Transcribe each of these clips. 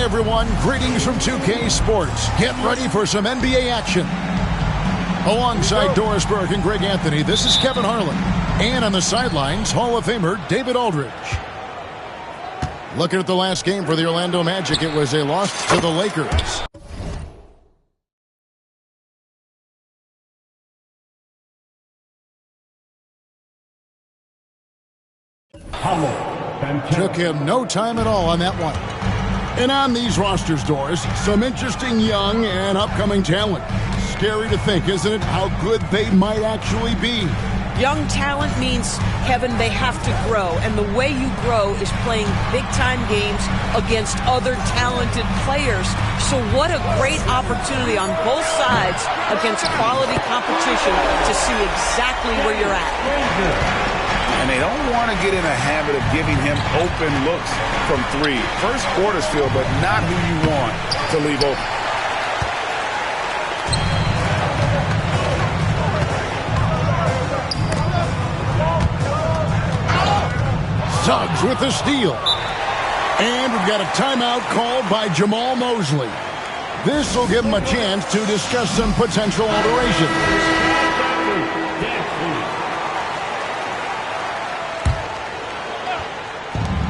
everyone, greetings from 2K Sports. Get ready for some NBA action. Alongside Doris Burke and Greg Anthony, this is Kevin Harlan. And on the sidelines, Hall of Famer David Aldridge. Looking at the last game for the Orlando Magic, it was a loss to the Lakers. Took him no time at all on that one. And on these rosters, Doris, some interesting young and upcoming talent. Scary to think, isn't it, how good they might actually be? Young talent means, Kevin, they have to grow. And the way you grow is playing big-time games against other talented players. So what a great opportunity on both sides against quality competition to see exactly where you're at. And they don't want to get in a habit of giving him open looks from three. First quarter still, but not who you want to leave open. Suggs with the steal. And we've got a timeout called by Jamal Mosley. This will give him a chance to discuss some potential alterations.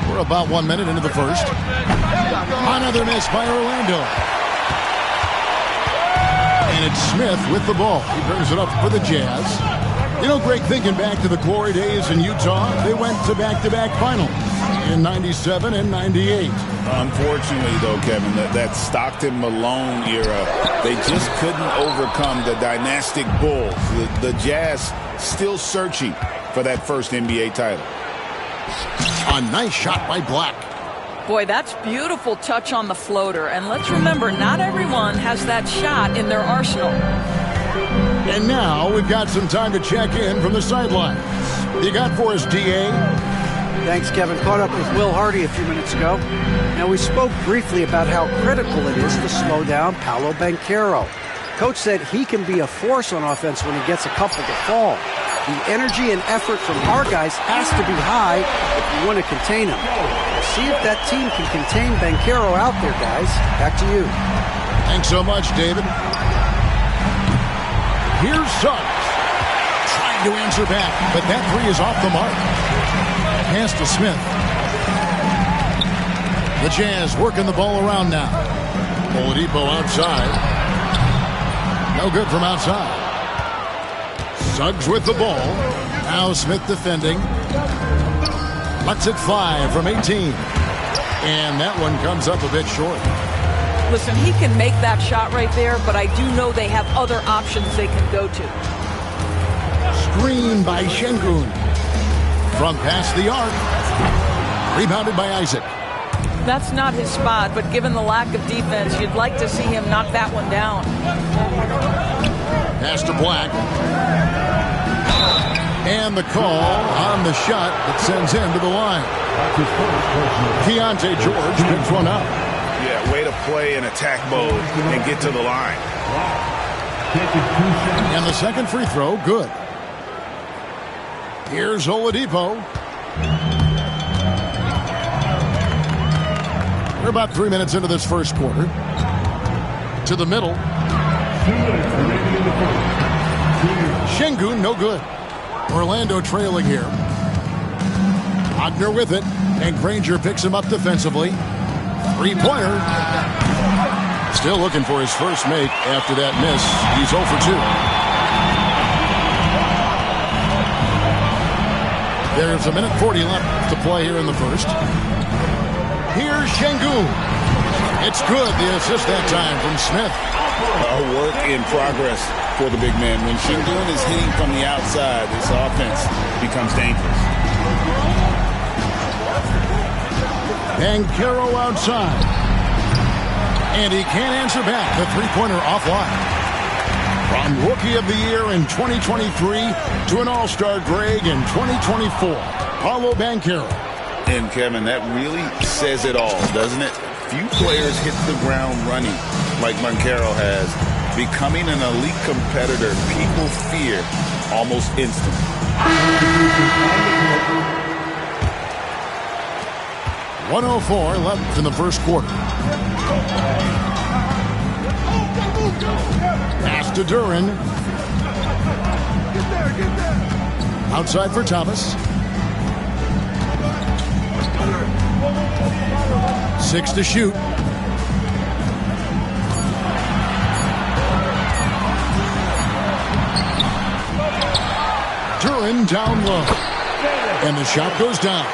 We're about 1 minute into the first. Another miss by Orlando. And it's Smith with the ball. He brings it up for the Jazz. You know, Greg, thinking back to the glory days in Utah, they went to back-to-back finals in 97 and 98. Unfortunately, though, Kevin, that Stockton-Malone era, they just couldn't overcome the dynastic Bulls. The Jazz still searching for that first NBA title. A nice shot by Black. Boy, that's beautiful touch on the floater. And let's remember, not everyone has that shot in their arsenal. And now we've got some time to check in from the sidelines. You got for us, D.A.? Thanks, Kevin. Caught up with Will Hardy a few minutes ago. Now, we spoke briefly about how critical it is to slow down Paolo Banchero. Coach said he can be a force on offense when he gets a couple to fall. The energy and effort from our guys has to be high if you want to contain him. See if that team can contain Banchero out there, guys. Back to you. Thanks so much, David. Here's Suggs. Trying to answer back, but that three is off the mark. Pass to Smith. The Jazz working the ball around now. Oladipo outside. No good from outside. Suggs with the ball. Now Smith defending. Lets it fly from 18. And that one comes up a bit short. Listen, he can make that shot right there, but I do know they have other options they can go to. Screen by Şengün. From past the arc. Rebounded by Isaac. That's not his spot, but given the lack of defense, you'd like to see him knock that one down. Pass to Black. And the call on the shot that sends him to the line. Keontae George picks one up. Yeah, way to play in attack mode and get to the line. And the second free throw, good. Here's Oladipo. We're about 3 minutes into this first quarter. To the middle. Şengün, no good. Orlando trailing here. Wagner with it, and Granger picks him up defensively. Three-pointer. Still looking for his first make after that miss. He's 0 for 2. There's 1:40 left to play here in the first. Here's Şengün. It's good. The assist that time from Smith. A work in progress for the big man. When Şengün is hitting from the outside, this offense becomes dangerous. Banchero outside. And he can't answer back. The three-pointer offline. From Rookie of the Year in 2023 to an All-Star Greg in 2024, Paolo Banchero. And, Kevin, that really says it all, doesn't it? Few players hit the ground running like Banchero has. Becoming an elite competitor, people fear almost instantly. 1:04 left in the first quarter. Pass to Duren. Outside for Thomas. 6 to shoot. Duren down low. And the shot goes down.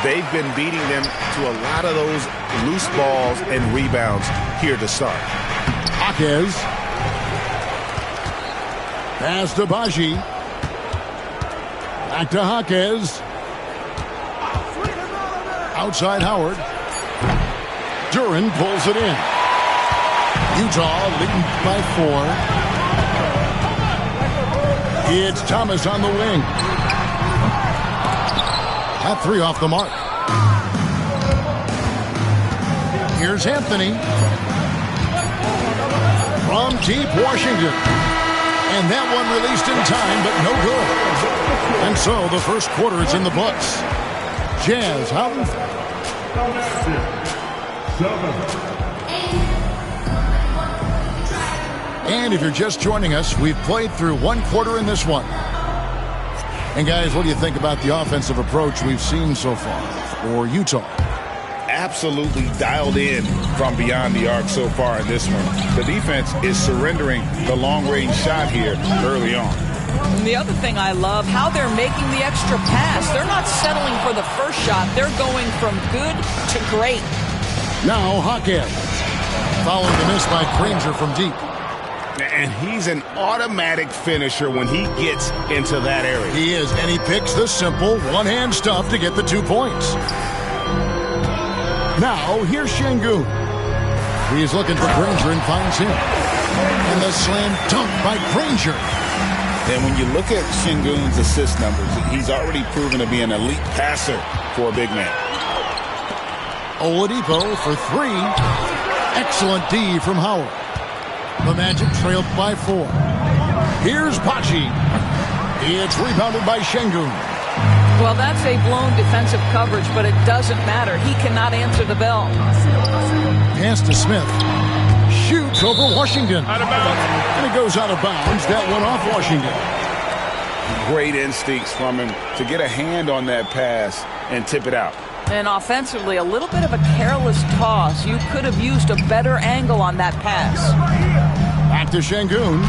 They've been beating them to a lot of those loose balls and rebounds here to start. Jaquez. Pass to Baji. Back to Jaquez. Outside Howard. Duren pulls it in. Utah leading by 4. It's Thomas on the wing. That 3 off the mark. Here's Anthony. From deep Washington. And that one released in time, but no good. And so the first quarter is in the books. Jazz, Houghton. 7. And if you're just joining us, we've played through one quarter in this one. And guys, what do you think about the offensive approach we've seen so far for Utah? Absolutely dialed in from beyond the arc so far in this one. The defense is surrendering the long-range shot here early on. And the other thing I love, how they're making the extra pass. They're not settling for the first shot. They're going from good to great. Now Jaquez. Following the miss by Granger from deep. And he's an automatic finisher when he gets into that area. He is, and he picks the simple one-hand stuff to get the 2 points. Now, here's Şengün. He's looking for Granger and finds him. And the slam dunk by Granger. And when you look at Şengün's assist numbers, he's already proven to be an elite passer for a big man. Oladipo for 3. Excellent D from Howard. The Magic trailed by 4. Here's Baji. It's rebounded by Şengün. Well, that's a blown defensive coverage, but it doesn't matter. He cannot answer the bell. Pass to Smith. Shoots over Washington. Out of bounds. And it goes out of bounds. That one off Washington. Great instincts from him to get a hand on that pass and tip it out. And offensively, a little bit of a careless toss. You could have used a better angle on that pass. Back to Şengün.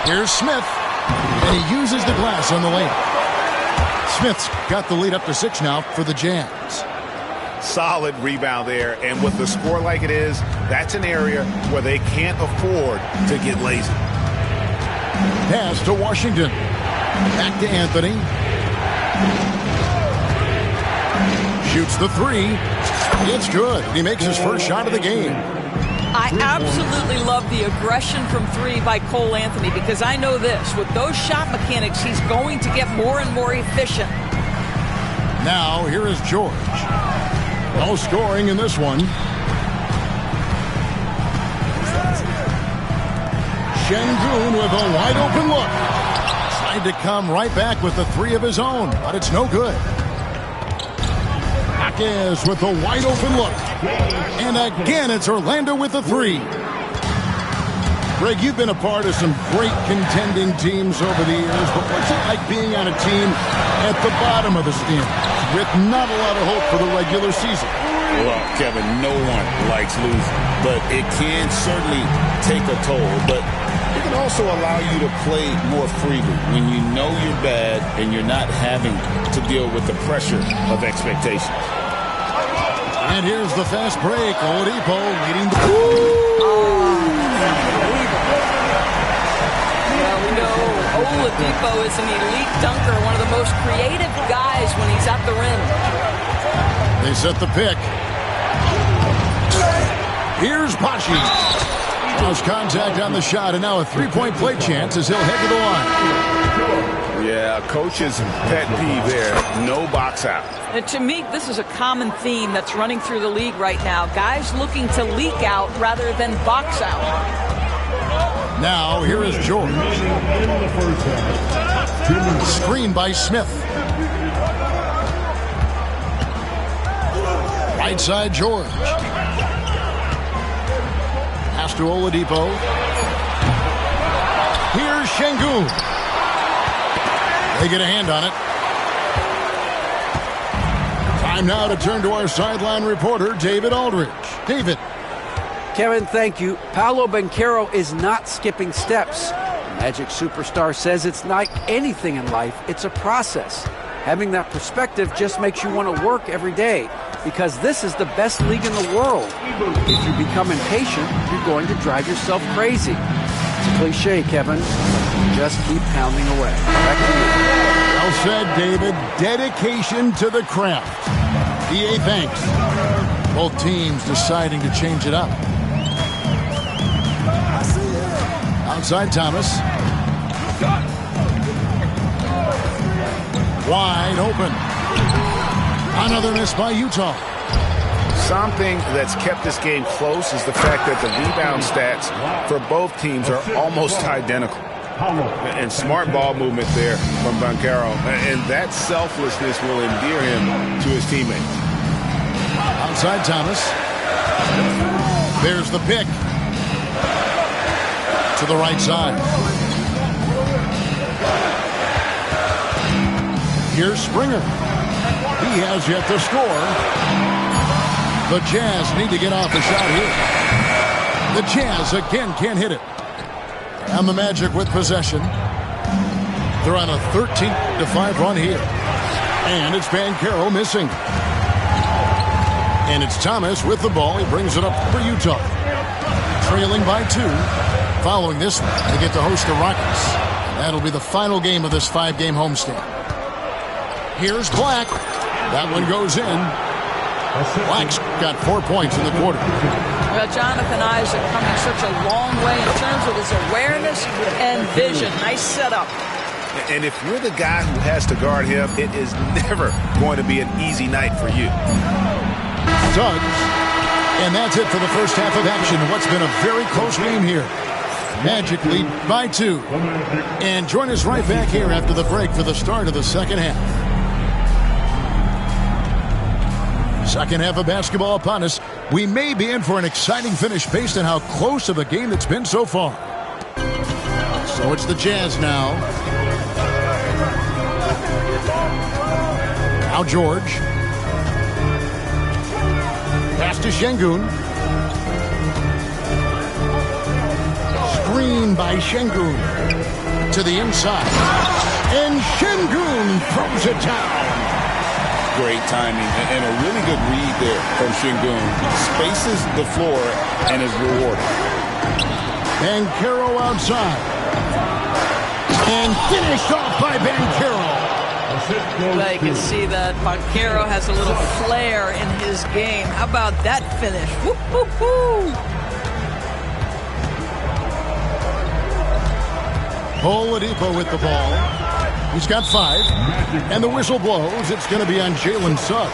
Here's Smith. And he uses the glass on the lane. Smith's got the lead up to 6 now for the Jazz. Solid rebound there. And with the score like it is, that's an area where they can't afford to get lazy. Pass to Washington. Back to Anthony. Shoots the 3. It's good. He makes his first shot of the game. I absolutely love the aggression from 3 by Cole Anthony because I know this. With those shot mechanics, he's going to get more and more efficient. Now, here is George. No scoring in this one. Şengün with a wide open look. Tried to come right back with the 3 of his own, but it's no good. Jaquez with a wide open look. And again, it's Orlando with the 3. Greg, you've been a part of some great contending teams over the years, but what's it like being on a team at the bottom of the standings with not a lot of hope for the regular season? Well, Kevin, no one likes losing, but it can certainly take a toll. But it can also allow you to play more freely when you know you're bad and you're not having to deal with the pressure of expectations. And here's the fast break. Oladipo leading the... Well, we know Oladipo is an elite dunker, one of the most creative guys when he's at the rim. They set the pick. Here's Baji. Lost contact on the shot, and now a three-point play chance as he'll head to the line. Yeah, coach's pet peeve there. No box out. And to me, this is a common theme that's running through the league right now. Guys looking to leak out rather than box out. Now, here is George. Screen by Smith. Right side, George. Pass to Oladipo. Here's Şengün. They get a hand on it. Time now to turn to our sideline reporter, David Aldridge. David. Kevin, thank you. Paolo Banchero is not skipping steps. Magic superstar says it's like anything in life. It's a process. Having that perspective just makes you want to work every day because this is the best league in the world. If you become impatient, you're going to drive yourself crazy. It's a cliche, Kevin. Just keep pounding away. Back to you. Well said, David. Dedication to the craft. EA thanks. Both teams deciding to change it up. Outside Thomas. Wide open. Another miss by Utah. Something that's kept this game close is the fact that the rebound stats for both teams are almost identical. And smart ball movement there from Banchero. And that selflessness will endear him to his teammates. Outside Thomas. There's the pick. To the right side. Here's Springer. He has yet to score. The Jazz need to get off the shot here. The Jazz again can't hit it. And the Magic with possession. They're on a 13-5 run here. And it's Banchero missing. And it's Thomas with the ball. He brings it up for Utah. Trailing by 2. Following this one, they get to host the Rockets. That'll be the final game of this 5-game homestand. Here's Black. That one goes in. Black's got 4 points in the quarter. Well, Jonathan Isaac coming such a long way in terms of his awareness and vision. Nice setup. And if you're the guy who has to guard him, it is never going to be an easy night for you. Suggs. And that's it for the first half of action. What's been a very close game here. Magic lead by 2. And join us right back here after the break for the start of the second half. Second half of basketball upon us. We may be in for an exciting finish based on how close of a game it's been so far. So it's the Jazz now. Now George. Pass to Şengün. Screen by Şengün. To the inside. And Şengün throws it down. Great timing and a really good read there from Şengün. Spaces the floor and is rewarded. Banchero outside. And finished off by Banchero. Well, you can see that Banchero has a little flair in his game. How about that finish? Woo, woo, woo. Oladipo with the ball. He's got 5. And the whistle blows. It's going to be on Jalen Suggs.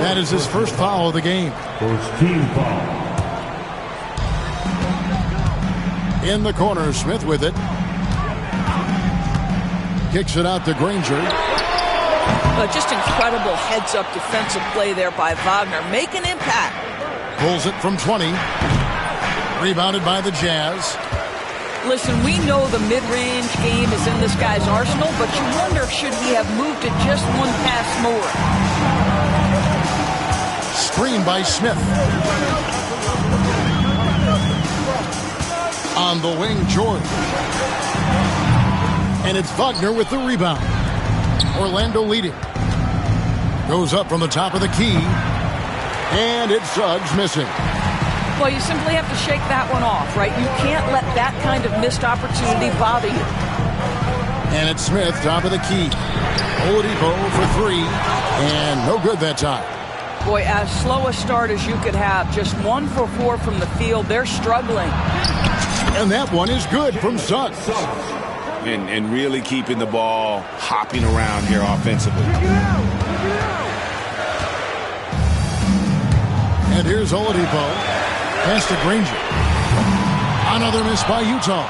That is his first foul of the game. First team foul. In the corner, Smith with it. Kicks it out to Granger. Just incredible heads-up defensive play there by Wagner. Make an impact. Pulls it from 20. Rebounded by the Jazz. Listen, we know the mid-range game is in this guy's arsenal, but you wonder, should he have moved it just one pass more? Screen by Smith. On the wing, George. And it's Wagner with the rebound. Orlando leading. Goes up from the top of the key. And it's Suggs missing. Well, you simply have to shake that one off, right? You can't let that kind of missed opportunity bother you. And it's Smith, top of the key. Oladipo for 3. And no good that time. Boy, as slow a start as you could have. Just 1 for 4 from the field. They're struggling. And that one is good from Suggs. And really keeping the ball hopping around here offensively. And here's Oladipo. Pass to Granger. Another miss by Utah.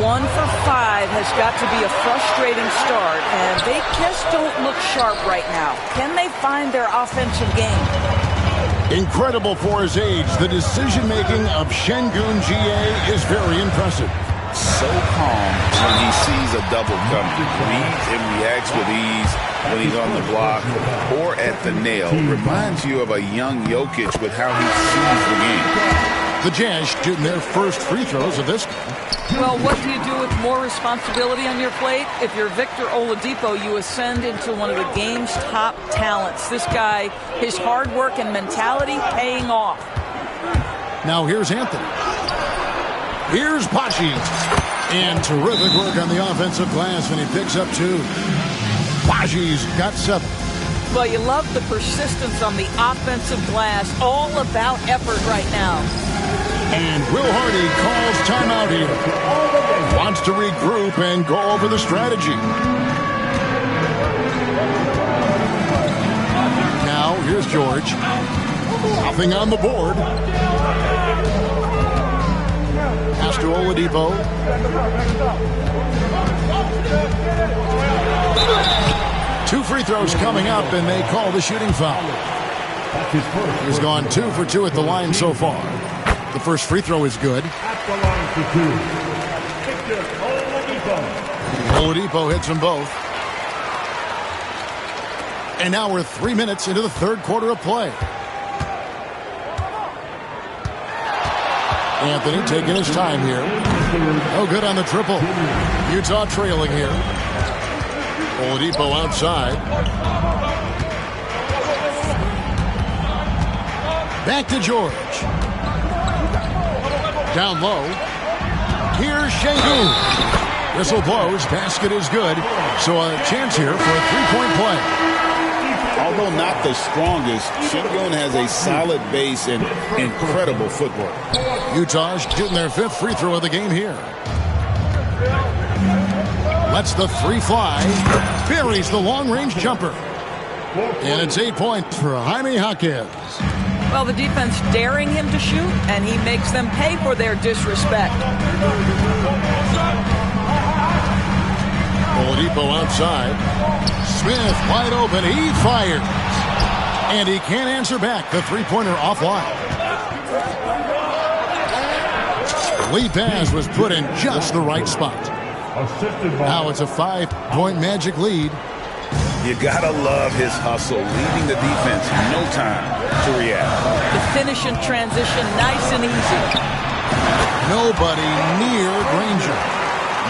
1 for 5 has got to be a frustrating start, and they just don't look sharp right now. Can they find their offensive game? Incredible for his age. The decision-making of Sengun GA is very impressive. So calm when he sees a double coming. Reads and reacts with ease when he's on the block or at the nail. Reminds you of a young Jokic with how he sees the game. The Jazz shooting their first free throws of this. Well, what do you do with more responsibility on your plate? If you're Victor Oladipo, you ascend into one of the game's top talents. This guy, his hard work and mentality paying off. Now here's Anthony. Here's Pachi. And terrific work on the offensive glass, and he picks up 2. Pachi's got 7. Well, you love the persistence on the offensive glass. All about effort right now. And Will Hardy calls timeout here. Wants to regroup and go over the strategy. Now, here's George. Nothing on the board. Pass to Oladipo. Two free throws coming up, and they call the shooting foul. He's gone 2 for 2 at the line so far. The first free throw is good. Oladipo hits them both. And now we're 3 minutes into the third quarter of play. Anthony taking his time here. No good on the triple. Utah trailing here. Oladipo outside. Back to George. Down low. Here's Sengun. Whistle blows. Basket is good. So a chance here for a three-point play. Although not the strongest, Sengun has a solid base and incredible footwork. Utah's getting their 5th free throw of the game here. Lets the 3 fly. Buries the long-range jumper. And it's 8 points for Jaime Jaquez. Well, the defense daring him to shoot, and he makes them pay for their disrespect. Oladipo outside. Smith wide open. He fires. And he can't answer back. The three-pointer offline. Lead pass was put in just the right spot. Now it's a 5-point Magic lead. You gotta love his hustle, leaving the defense no time to react. The finish and transition, nice and easy. Nobody near Granger.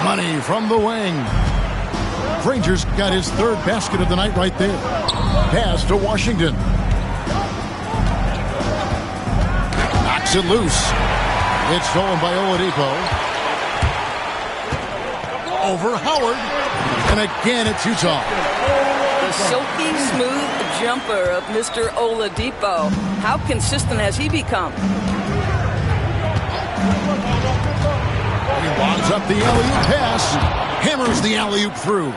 Money from the wing. Granger's got his 3rd basket of the night right there. Pass to Washington. Knocks it loose. It's stolen by Oladipo. Over Howard. And again, it's Utah. The silky smooth jumper of Mr. Oladipo. How consistent has he become? He lobs up the alley-oop pass. Hammers the alley-oop through.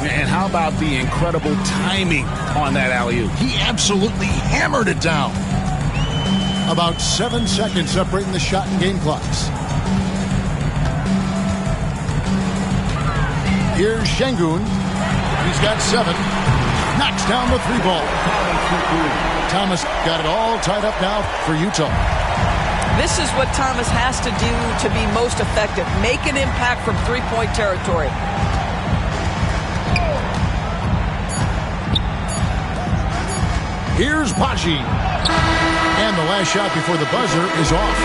And how about the incredible timing on that alley-oop? He absolutely hammered it down. About 7 seconds separating the shot and game clocks. Here's Sengun. He's got 7. Knocks down the 3 ball. Thomas got it all tied up now for Utah. This is what Thomas has to do to be most effective. Make an impact from 3-point territory. Here's Pachi. And the last shot before the buzzer is off.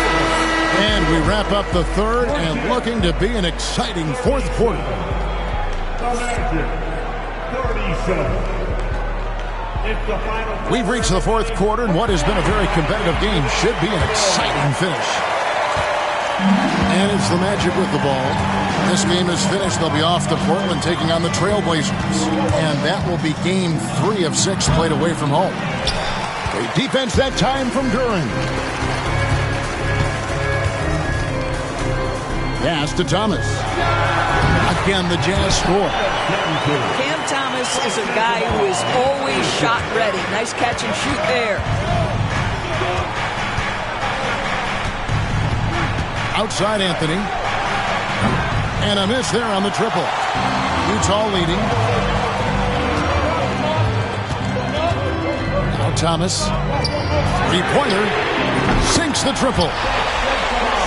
And we wrap up the third and looking to be an exciting 4th quarter. We've reached the 4th quarter, and what has been a very competitive game should be an exciting finish. And it's the Magic with the ball. This game is finished. They'll be off to Portland taking on the Trailblazers. And that will be game 3 of 6 played away from home. Great defense that time from Duren. Pass to Thomas. Again, the Jazz score. Cam Thomas is a guy who is always shot ready. Nice catch and shoot there. Outside Anthony. And a miss there on the triple. Utah leading. Now Thomas. Three-pointer. Sinks the triple.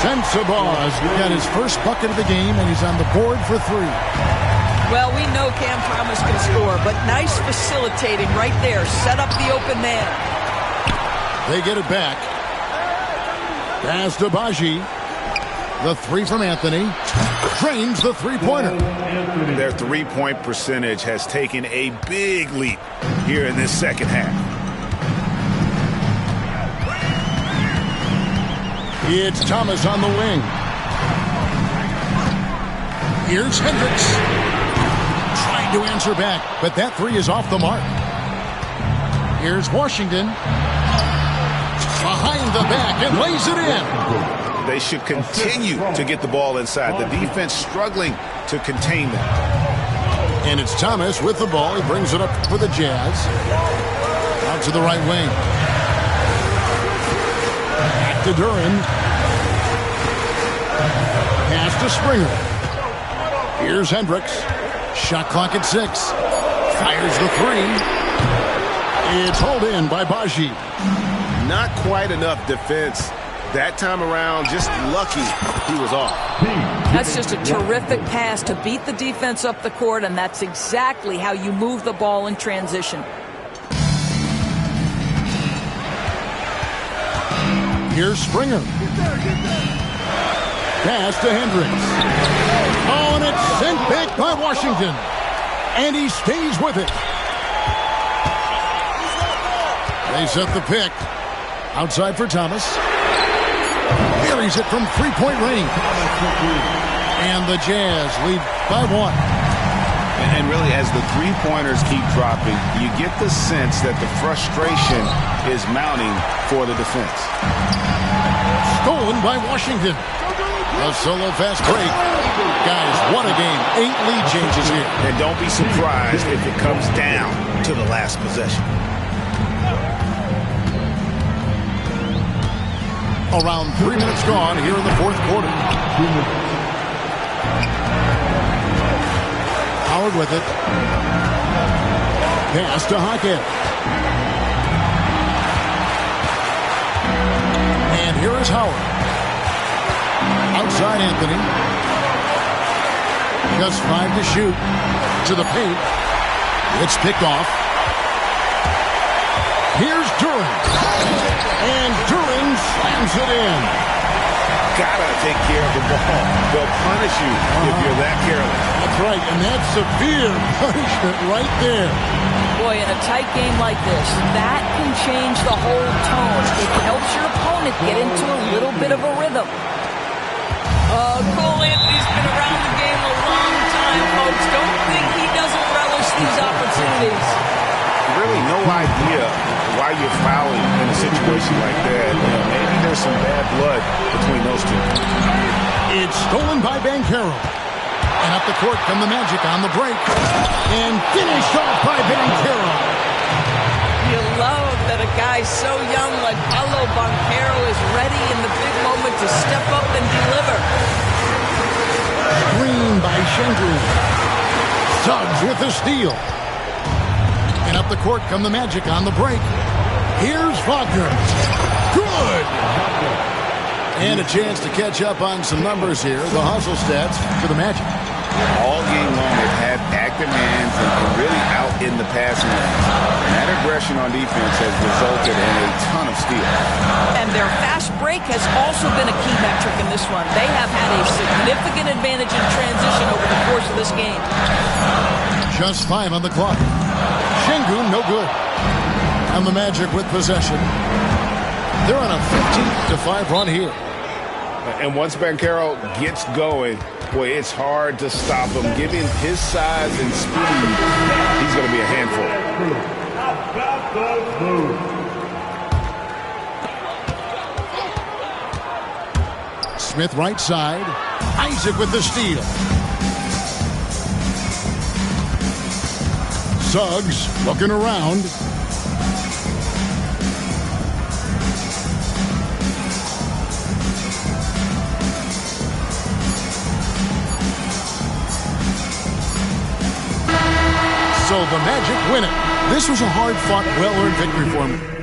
Sensabaugh got his first bucket of the game, and he's on the board for three. Well, we know Cam Thomas can score, but nice facilitating right there. Set up the open man. They get it back. Pass to Baji. The three from Anthony. Drains the three-pointer. Their three-point percentage has taken a big leap here in this second half. It's Thomas on the wing. Here's Hendricks. Trying to answer back, but that three is off the mark. Here's Washington. Behind the back and lays it in. They should continue to get the ball inside. The defense struggling to contain them. And it's Thomas with the ball. He brings it up for the Jazz. Out to the right wing. Back to Duren. Pass to Springer. Here's Hendricks. Shot clock at 6. Fires the three. It's hauled in by Baji. Not quite enough defense that time around. Just lucky he was off. That's just a terrific pass to beat the defense up the court, and that's exactly how you move the ball in transition. Here's Springer. Pass to Hendricks. Oh, and it's sent back by Washington. And he stays with it. They set the pick. Outside for Thomas. Carries it from three-point range. And the Jazz lead by 1. And really, as the three-pointers keep dropping, you get the sense that the frustration is mounting for the defense. Stolen by Washington. A solo fast break. Guys, what a game. 8 lead changes here. And don't be surprised if it comes down to the last possession. Around 3 minutes gone here in the fourth quarter. Howard with it. Pass to Hackett. And here is Howard. Outside Anthony. Just 5 to shoot. To the paint. It's picked off. Here's Duren. And Duren slams it in. Gotta take care of the ball. They'll punish you if you're that careless. That's right, and that's severe punishment right there. Boy, in a tight game like this, that can change the whole tone. It helps your opponent get into a little bit of a rhythm. Cole Anthony's been around the game a long time, folks. Don't think he doesn't relish these opportunities. Really no idea why you're fouling in a situation like that. Maybe there's some bad blood between those two. It's stolen by Banchero. And up the court from the Magic on the break. And finished off by Banchero. You love that a guy so young like Paolo Banchero is ready in the big moment to step up and deliver. Screen by Şengün. Suggs with the steal. And up the court come the Magic on the break. Here's Wagner. Good! And a chance to catch up on some numbers here. The hustle stats for the Magic. All game long, they've had active hands and really out in the passing lanes. That aggression on defense has resulted in a ton of steals. And their fast break has also been a key metric in this one. They have had a significant advantage in transition over the course of this game. Just 5 on the clock. Şengün, no good. And the Magic with possession. They're on a 15-5 run here. And once Banchero gets going, boy, it's hard to stop him. Given his size and speed, he's going to be a handful. Smith right side. Isaac with the steal. Suggs looking around. So the Magic win it. This was a hard-fought, well-earned victory for them.